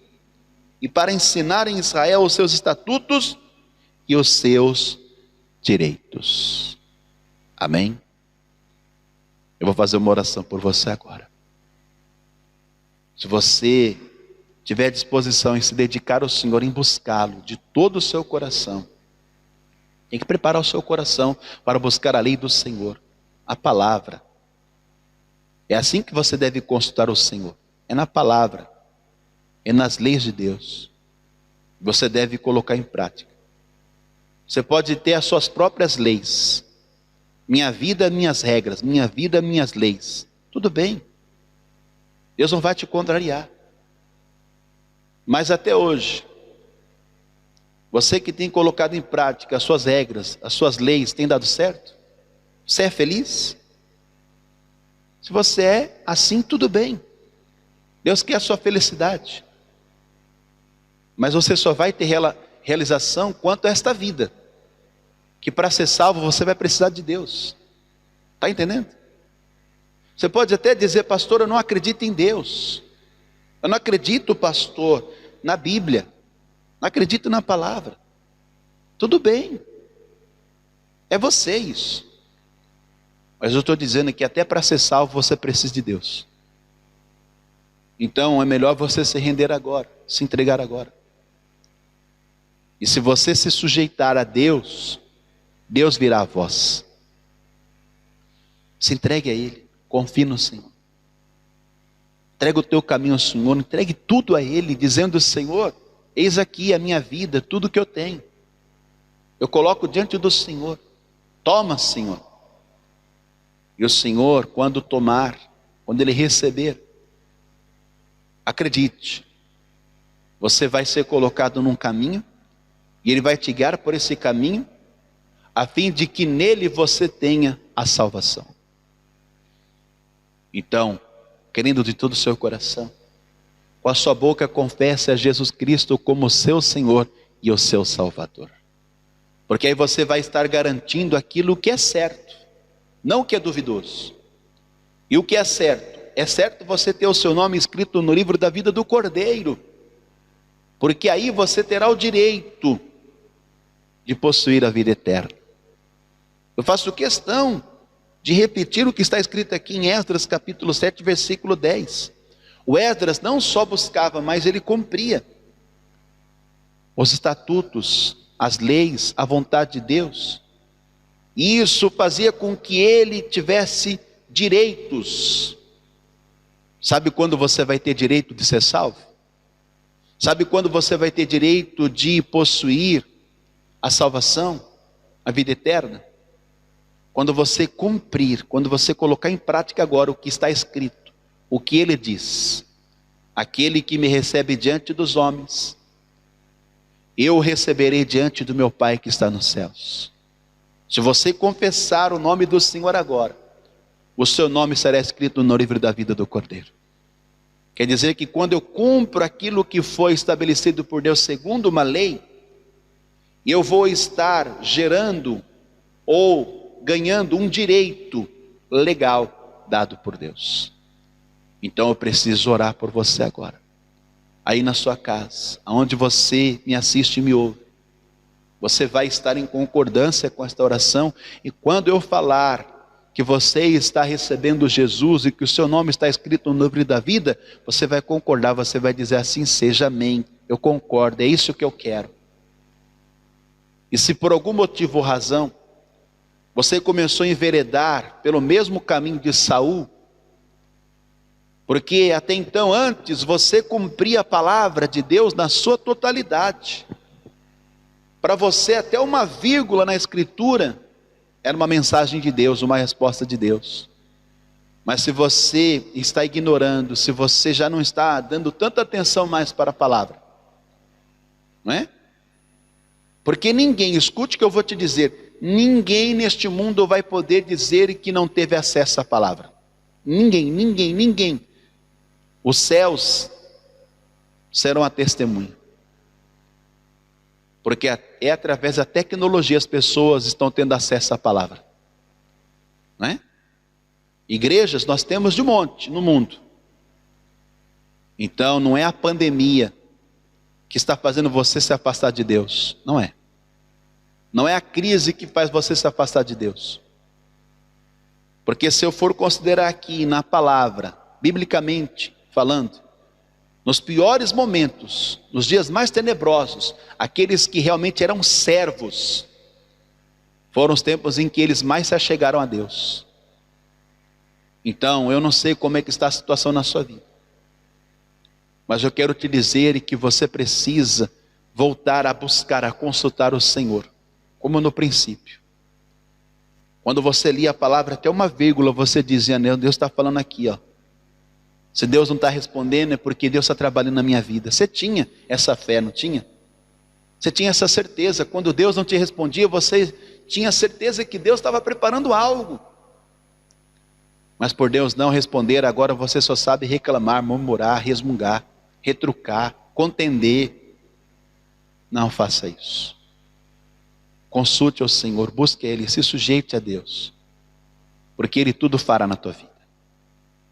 S1: E para ensinar em Israel os seus estatutos e os seus direitos. Amém? Eu vou fazer uma oração por você agora. Se você tiver disposição em se dedicar ao Senhor, em buscá-lo de todo o seu coração, tem que preparar o seu coração para buscar a lei do Senhor, a palavra. É assim que você deve consultar o Senhor, é na palavra, é nas leis de Deus. Você deve colocar em prática. Você pode ter as suas próprias leis. Minha vida, minhas regras. Minha vida, minhas leis. Tudo bem. Deus não vai te contrariar. Mas até hoje, você que tem colocado em prática as suas regras, as suas leis, tem dado certo? Você é feliz? Se você é assim, tudo bem. Deus quer a sua felicidade. Mas você só vai ter realização quanto a esta vida. Que para ser salvo você vai precisar de Deus. Está entendendo? Você pode até dizer, pastor, eu não acredito em Deus. Eu não acredito, pastor, na Bíblia. Não acredito na palavra. Tudo bem. É você isso. Mas eu estou dizendo que até para ser salvo você precisa de Deus. Então é melhor você se render agora, se entregar agora. E se você se sujeitar a Deus, Deus virá a vós. Se entregue a Ele, confie no Senhor. Entrega o teu caminho ao Senhor, entregue tudo a Ele, dizendo, Senhor, eis aqui a minha vida, tudo que eu tenho. Eu coloco diante do Senhor. Toma, Senhor. E o Senhor, quando tomar, quando Ele receber, acredite, você vai ser colocado num caminho, e Ele vai te guiar por esse caminho, a fim de que nele você tenha a salvação. Então, querendo de todo o seu coração, com a sua boca confesse a Jesus Cristo como seu Senhor e o seu Salvador. Porque aí você vai estar garantindo aquilo que é certo, não o que é duvidoso. E o que é certo você ter o seu nome escrito no livro da vida do Cordeiro, porque aí você terá o direito de possuir a vida eterna. Eu faço questão de repetir o que está escrito aqui em Esdras capítulo 7, versículo 10. O Esdras não só buscava, mas ele cumpria os estatutos, as leis, a vontade de Deus. E isso fazia com que ele tivesse direitos. Sabe quando você vai ter direito de ser salvo? Sabe quando você vai ter direito de possuir a salvação, a vida eterna? Quando você cumprir, quando você colocar em prática agora o que está escrito, o que ele diz: aquele que me recebe diante dos homens, eu o receberei diante do meu Pai que está nos céus. Se você confessar o nome do Senhor agora, o seu nome será escrito no livro da vida do Cordeiro. Quer dizer que quando eu cumpro aquilo que foi estabelecido por Deus segundo uma lei, eu vou estar gerando ou ganhando um direito legal dado por Deus. Então eu preciso orar por você agora. Aí na sua casa, aonde você me assiste e me ouve, você vai estar em concordância com esta oração. E quando eu falar que você está recebendo Jesus e que o seu nome está escrito no livro da vida, você vai concordar, você vai dizer assim: seja, amém, eu concordo, é isso que eu quero. E se por algum motivo ou razão, você começou a enveredar pelo mesmo caminho de Saul, porque até então, antes, você cumpria a palavra de Deus na sua totalidade. Para você, até uma vírgula na Escritura era uma mensagem de Deus, uma resposta de Deus. Mas se você está ignorando, se você já não está dando tanta atenção mais para a palavra, não é? Porque ninguém, escute o que eu vou te dizer, ninguém neste mundo vai poder dizer que não teve acesso à palavra. Ninguém. Os céus serão a testemunha. Porque é através da tecnologia as pessoas estão tendo acesso à palavra. Não é? Igrejas nós temos de monte no mundo. Então não é a pandemia que está fazendo você se afastar de Deus. Não é. Não é a crise que faz você se afastar de Deus. Porque se eu for considerar aqui na palavra, biblicamente falando, nos piores momentos, nos dias mais tenebrosos, aqueles que realmente eram servos, foram os tempos em que eles mais se achegaram a Deus. Então, eu não sei como é que está a situação na sua vida, mas eu quero te dizer que você precisa voltar a buscar, a consultar o Senhor, como no princípio. Quando você lia a palavra até uma vírgula, você dizia: Deus está falando aqui, ó. Se Deus não está respondendo, é porque Deus está trabalhando na minha vida. Você tinha essa fé, não tinha? Você tinha essa certeza. Quando Deus não te respondia, você tinha certeza que Deus estava preparando algo. Mas por Deus não responder, agora você só sabe reclamar, murmurar, resmungar, retrucar, contender. Não faça isso. Consulte ao Senhor, busque Ele, se sujeite a Deus, porque Ele tudo fará na tua vida.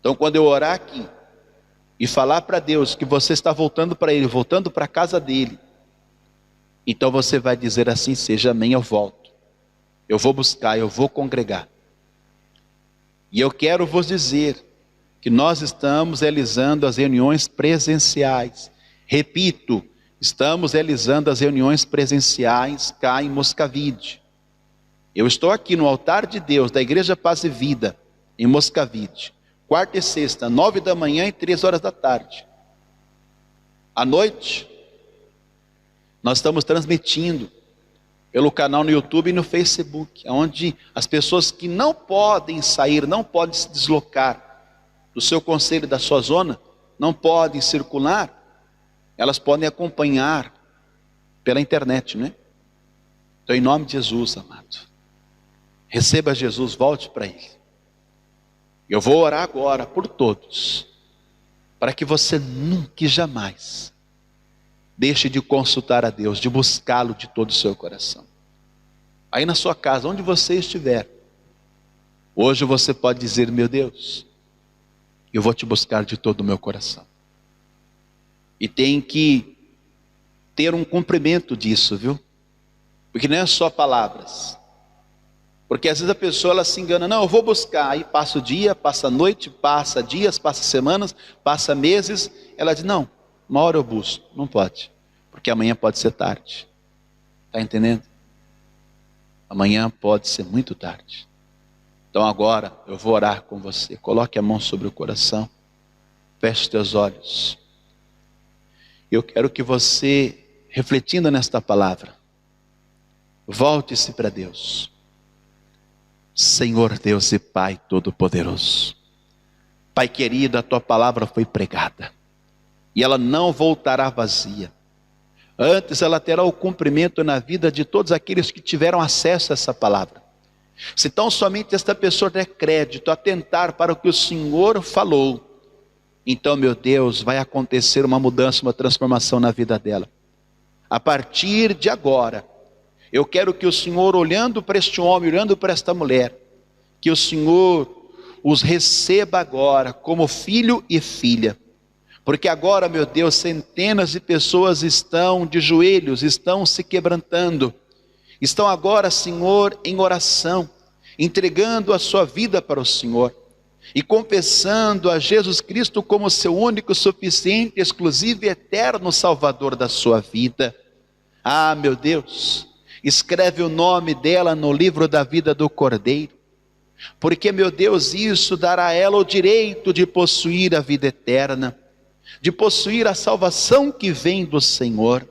S1: Então quando eu orar aqui e falar para Deus que você está voltando para Ele, voltando para a casa dEle, então você vai dizer assim: seja, amém, eu volto, eu vou buscar, eu vou congregar. E eu quero vos dizer que nós estamos realizando as reuniões presenciais. Repito, estamos realizando as reuniões presenciais cá em Moscavide. Eu estou aqui no altar de Deus da Igreja Paz e Vida, em Moscavide, quarta e sexta, 9 da manhã e 3 horas da tarde. À noite, nós estamos transmitindo pelo canal no YouTube e no Facebook, onde as pessoas que não podem sair, não podem se deslocar do seu concelho, da sua zona, não podem circular, elas podem acompanhar pela internet, né? Então, em nome de Jesus, amado, receba Jesus, volte para Ele. Eu vou orar agora por todos. para que você nunca e jamais deixe de consultar a Deus, de buscá-lo de todo o seu coração. Aí na sua casa, onde você estiver, hoje você pode dizer: meu Deus, eu vou te buscar de todo o meu coração. E tem que ter um cumprimento disso, viu? Porque não é só palavras. Porque às vezes a pessoa ela se engana: não, eu vou buscar. Aí passa o dia, passa a noite, passa dias, passa semanas, passa meses. Ela diz: não, uma hora eu busco. Não pode, porque amanhã pode ser tarde. Está entendendo? Amanhã pode ser muito tarde. Então agora eu vou orar com você. Coloque a mão sobre o coração. Feche os teus olhos. Eu quero que você, refletindo nesta palavra, volte-se para Deus. Senhor Deus e Pai Todo-Poderoso, Pai querido, a Tua palavra foi pregada, e ela não voltará vazia. Antes ela terá o cumprimento na vida de todos aqueles que tiveram acesso a essa palavra. Se tão somente esta pessoa der crédito, atentar para o que o Senhor falou, então, meu Deus, vai acontecer uma mudança, uma transformação na vida dela. A partir de agora, eu quero que o Senhor, olhando para este homem, olhando para esta mulher, que o Senhor os receba agora como filho e filha. Porque agora, meu Deus, centenas de pessoas estão de joelhos, estão se quebrantando. Estão agora, Senhor, em oração, entregando a sua vida para o Senhor. E confessando a Jesus Cristo como seu único, suficiente, exclusivo e eterno Salvador da sua vida. Ah, meu Deus, escreve o nome dela no livro da vida do Cordeiro, porque, meu Deus, isso dará a ela o direito de possuir a vida eterna, de possuir a salvação que vem do Senhor.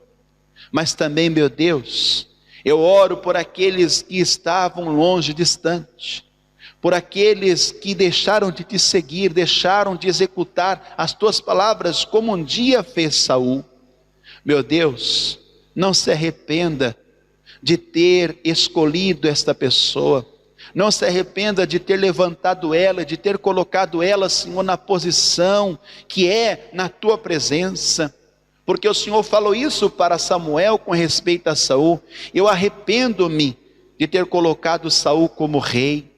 S1: Mas também, meu Deus, eu oro por aqueles que estavam longe, distante, por aqueles que deixaram de te seguir, deixaram de executar as tuas palavras, como um dia fez Saul. Meu Deus, não se arrependa de ter escolhido esta pessoa, não se arrependa de ter levantado ela, de ter colocado ela, Senhor, na posição que é na tua presença, porque o Senhor falou isso para Samuel com respeito a Saul: eu arrependo-me de ter colocado Saul como rei.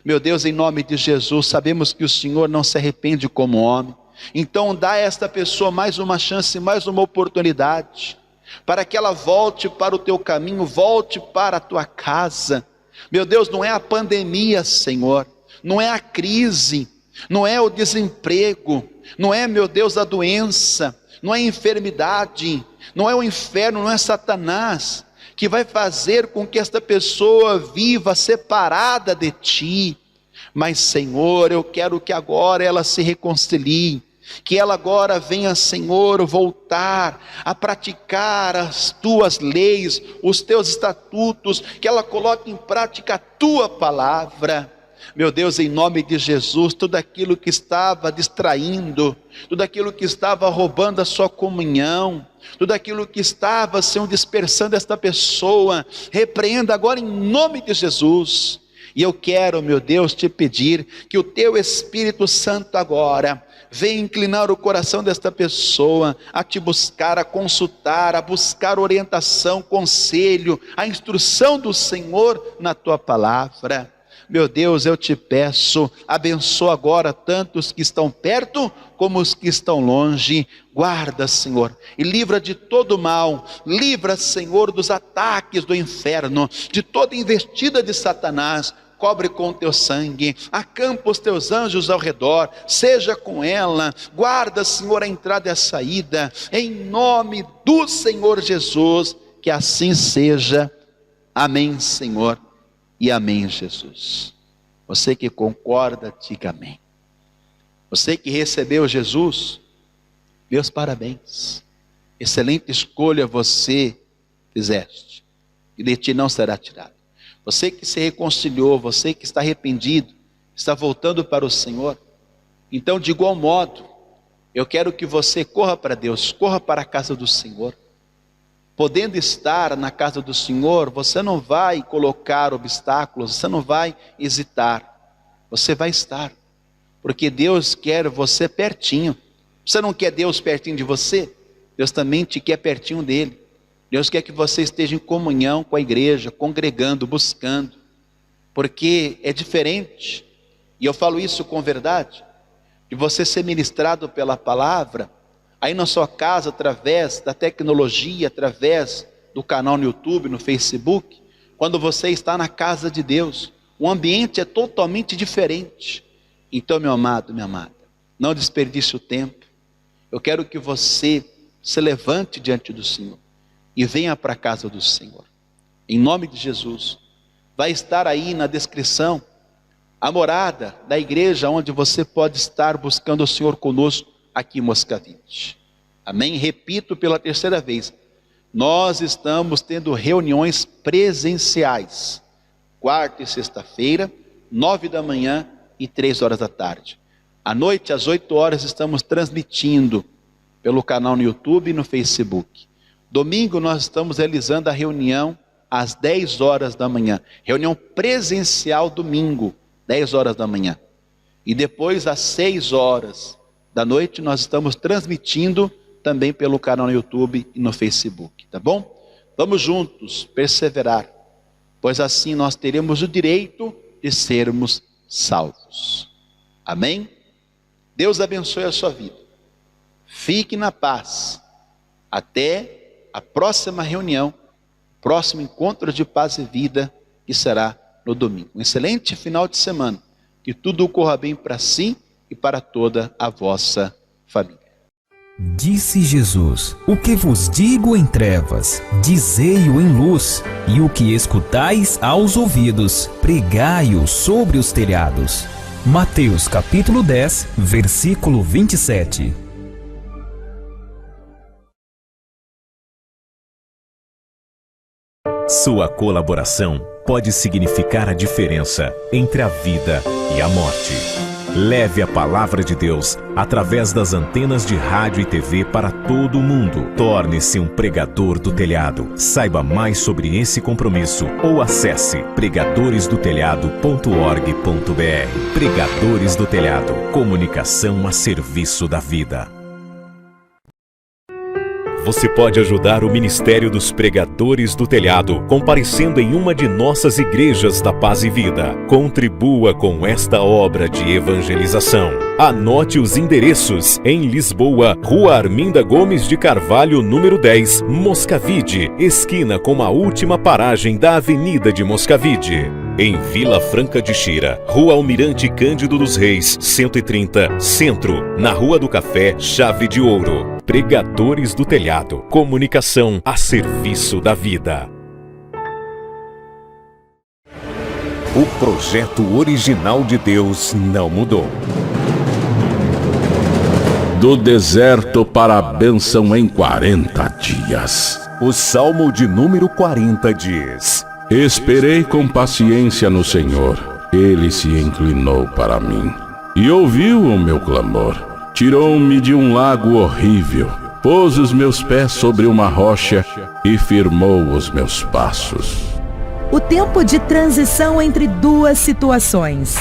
S1: Meu Deus, em nome de Jesus, sabemos que o Senhor não se arrepende como homem, então dá a esta pessoa mais uma chance, mais uma oportunidade, para que ela volte para o teu caminho, volte para a tua casa. Meu Deus, não é a pandemia, Senhor, não é a crise, não é o desemprego, não é, meu Deus, a doença, não é a enfermidade, não é o inferno, não é Satanás que vai fazer com que esta pessoa viva separada de ti. Mas, Senhor, eu quero que agora ela se reconcilie, que ela agora venha, Senhor, voltar a praticar as tuas leis, os teus estatutos, que ela coloque em prática a tua palavra. Meu Deus, em nome de Jesus, tudo aquilo que estava distraindo, tudo aquilo que estava roubando a sua comunhão, tudo aquilo que estava, Senhor, dispersando esta pessoa, repreenda agora em nome de Jesus. E eu quero, meu Deus, te pedir que o teu Espírito Santo agora venha inclinar o coração desta pessoa a te buscar, a consultar, a buscar orientação, conselho, a instrução do Senhor na tua palavra. Meu Deus, eu te peço, abençoa agora tanto os que estão perto como os que estão longe. Guarda, Senhor, e livra de todo mal, livra, Senhor, dos ataques do inferno, de toda investida de Satanás. Cobre com o teu sangue, acampa os teus anjos ao redor, seja com ela, guarda, Senhor, a entrada e a saída, em nome do Senhor Jesus, que assim seja. Amém, Senhor, e amém, Jesus. Você que concorda, diga amém. Você que recebeu Jesus, meus parabéns, excelente escolha você fizeste, e de ti não será tirado. Você que se reconciliou, você que está arrependido, está voltando para o Senhor, então de igual modo, eu quero que você corra para Deus, corra para a casa do Senhor. Podendo estar na casa do Senhor, você não vai colocar obstáculos, você não vai hesitar, você vai estar, porque Deus quer você pertinho. Você não quer Deus pertinho de você? Deus também te quer pertinho dele. Deus quer que você esteja em comunhão com a igreja, congregando, buscando, porque é diferente, e eu falo isso com verdade, de você ser ministrado pela palavra, aí na sua casa, através da tecnologia, através do canal no YouTube, no Facebook, quando você está na casa de Deus, o ambiente é totalmente diferente. Então, meu amado, minha amada, não desperdice o tempo. Eu quero que você se levante diante do Senhor e venha para a casa do Senhor, em nome de Jesus. Vai estar aí na descrição a morada da igreja, onde você pode estar buscando o Senhor conosco aqui em Moscavide. Amém? Repito pela terceira vez, nós estamos tendo reuniões presenciais, quarta e sexta-feira, 9 da manhã e 3 horas da tarde. À noite, às 8 horas, estamos transmitindo pelo canal no YouTube e no Facebook. Domingo nós estamos realizando a reunião às 10 horas da manhã. Reunião presencial domingo, 10 horas da manhã. E depois às 6 horas da noite nós estamos transmitindo também pelo canal no YouTube e no Facebook. Tá bom? Vamos juntos perseverar, pois assim nós teremos o direito de sermos salvos. Amém? Deus abençoe a sua vida. Fique na paz. Até a próxima reunião, próximo encontro de paz e vida, que será no domingo. Um excelente final de semana. Que tudo corra bem para si e para toda a vossa família.
S2: Disse Jesus: o que vos digo em trevas, dizei-o em luz, e o que escutais aos ouvidos, pregai-o sobre os telhados. Mateus capítulo 10, versículo 27.
S3: Sua colaboração pode significar a diferença entre a vida e a morte. Leve a palavra de Deus através das antenas de rádio e TV para todo o mundo. Torne-se um pregador do telhado. Saiba mais sobre esse compromisso ou acesse pregadoresdotelhado.org.br. Pregadores do Telhado. Comunicação a serviço da vida. Você pode ajudar o Ministério dos Pregadores do Telhado comparecendo em uma de nossas igrejas da Paz e Vida. Contribua com esta obra de evangelização. Anote os endereços: em Lisboa, Rua Arminda Gomes de Carvalho, número 10, Moscavide, esquina com a última paragem da Avenida de Moscavide. Em Vila Franca de Xira, Rua Almirante Cândido dos Reis, 130, Centro, na Rua do Café, Chave de Ouro. Pregadores do Telhado. Comunicação a serviço da vida. O projeto original de Deus não mudou.
S4: Do deserto para a bênção em 40 dias.
S3: O Salmo de número 40 diz:
S4: Esperei com paciência no Senhor. Ele se inclinou para mim e ouviu o meu clamor. Tirou-me de um lago horrível, pôs os meus pés sobre uma rocha e firmou os meus passos.
S5: O tempo de transição entre duas situações.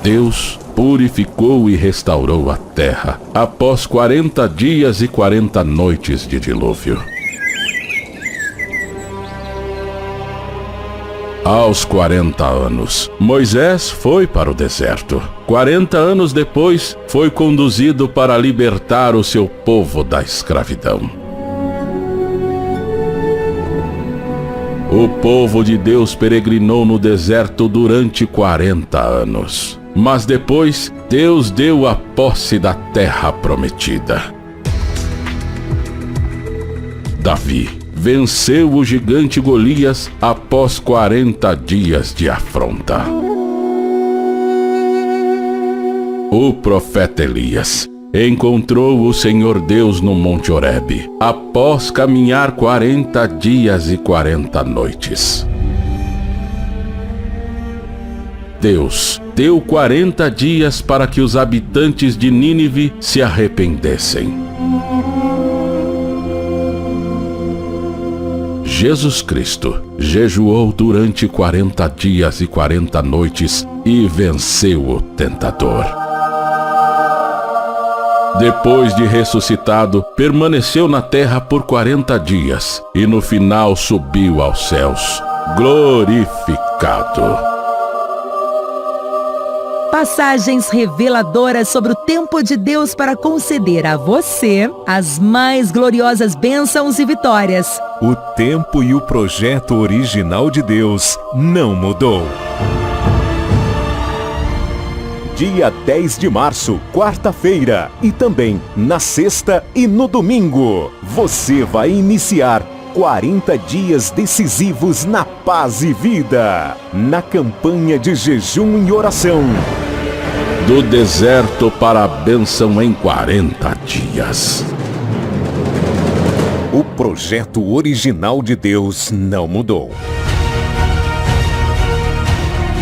S4: Deus purificou e restaurou a terra após 40 dias e 40 noites de dilúvio. Aos 40 anos, Moisés foi para o deserto. 40 anos depois, foi conduzido para libertar o seu povo da escravidão. O povo de Deus peregrinou no deserto durante 40 anos. Mas depois, Deus deu a posse da terra prometida. Davi venceu o gigante Golias após 40 dias de afronta. O profeta Elias encontrou o Senhor Deus no Monte Horebe, após caminhar 40 dias e 40 noites. Deus deu 40 dias para que os habitantes de Nínive se arrependessem. Jesus Cristo jejuou durante 40 dias e 40 noites e venceu o tentador. Depois de ressuscitado, permaneceu na terra por 40 dias e no final subiu aos céus, glorificado.
S5: Passagens reveladoras sobre o tempo de Deus para conceder a você as mais gloriosas bênçãos e vitórias.
S3: O tempo e o projeto original de Deus não mudou. Dia 10 de março, quarta-feira, e também na sexta e no domingo, você vai iniciar 40 dias decisivos na paz e vida, na campanha de jejum e oração.
S4: Do deserto para a bênção em 40 dias.
S3: O projeto original de Deus não mudou.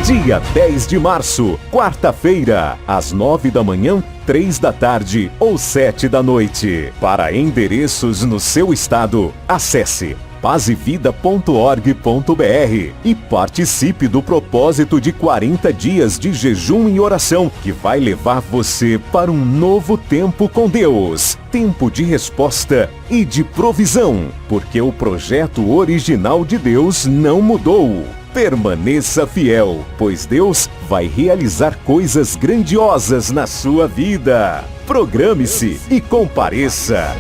S3: Dia 10 de março, quarta-feira, às 9 da manhã, 3 da tarde ou 7 da noite. Para endereços no seu estado, acesse pazevida.org.br e participe do propósito de 40 dias de jejum e oração que vai levar você para um novo tempo com Deus. Tempo de resposta e de provisão, porque o projeto original de Deus não mudou. Permaneça fiel, pois Deus vai realizar coisas grandiosas na sua vida. Programe-se e compareça.